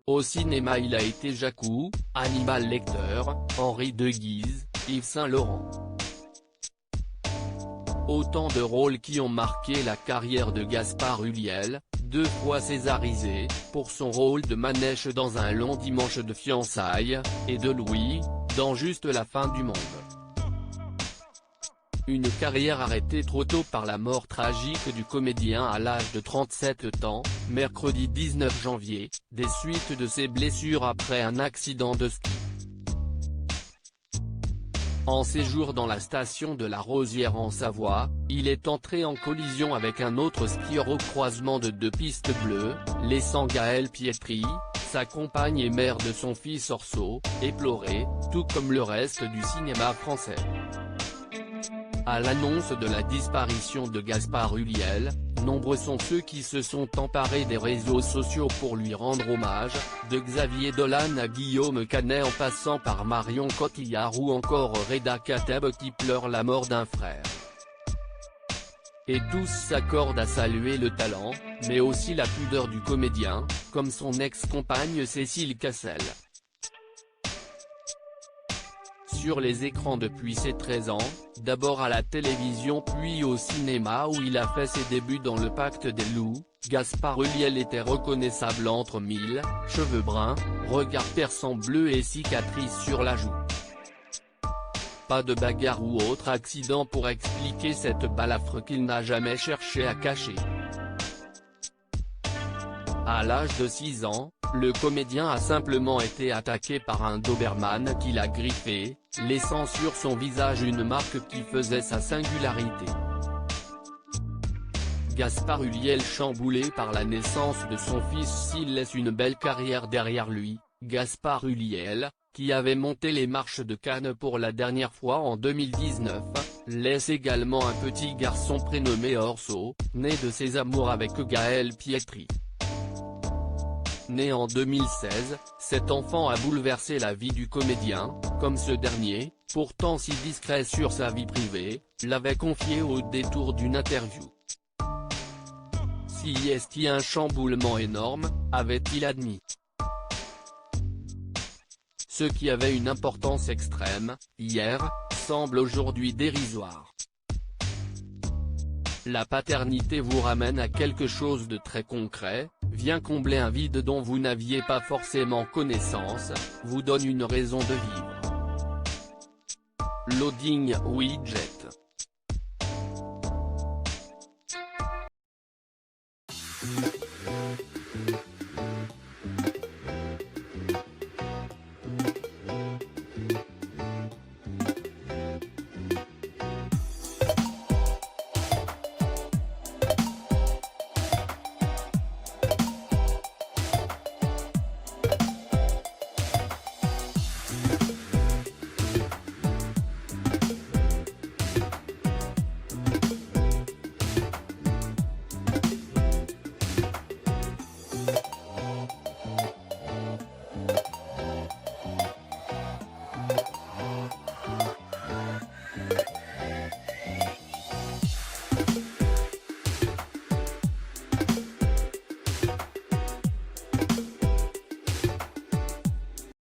Au cinéma il a été Jacou, Hannibal Lecter, Henri de Guise, Yves Saint-Laurent. Autant de rôles qui ont marqué la carrière de Gaspard Ulliel, 2 fois césarisé, pour son rôle de Manèche dans Un long dimanche de fiançailles, et de Louis, dans Juste la fin du monde. Une carrière arrêtée trop tôt par la mort tragique du comédien à l'âge de 37 ans, mercredi 19 janvier, des suites de ses blessures après un accident de ski. En séjour dans la station de la Rosière en Savoie, il est entré en collision avec un autre skieur au croisement de 2 pistes bleues, laissant Gaël Pietri, sa compagne et mère de son fils Orso, éploré, tout comme le reste du cinéma français. À l'annonce de la disparition de Gaspard Ulliel, nombreux sont ceux qui se sont emparés des réseaux sociaux pour lui rendre hommage, de Xavier Dolan à Guillaume Canet en passant par Marion Cotillard ou encore Reda Kateb qui pleure la mort d'un frère. Et tous s'accordent à saluer le talent, mais aussi la pudeur du comédien, comme son ex-compagne Cécile Cassel. Sur les écrans depuis ses 13 ans, d'abord à la télévision puis au cinéma où il a fait ses débuts dans Le Pacte des loups, Gaspard Ulliel était reconnaissable entre mille, cheveux bruns, regard perçant bleu et cicatrices sur la joue. Pas de bagarre ou autre accident pour expliquer cette balafre qu'il n'a jamais cherché à cacher. À l'âge de 6 ans, le comédien a simplement été attaqué par un Doberman qui l'a griffé, laissant sur son visage une marque qui faisait sa singularité. Gaspard Ulliel chamboulé par la naissance de son fils s'il laisse une belle carrière derrière lui, Gaspard Ulliel, qui avait monté les marches de Cannes pour la dernière fois en 2019, laisse également un petit garçon prénommé Orso, né de ses amours avec Gaël Pietri. Né en 2016, cet enfant a bouleversé la vie du comédien, comme ce dernier, pourtant si discret sur sa vie privée, l'avait confié au détour d'une interview. Si est-il un chamboulement énorme, avait-il admis. Ce qui avait une importance extrême, hier, semble aujourd'hui dérisoire. La paternité vous ramène à quelque chose de très concret, vient combler un vide dont vous n'aviez pas forcément connaissance, vous donne une raison de vivre. Loading widget.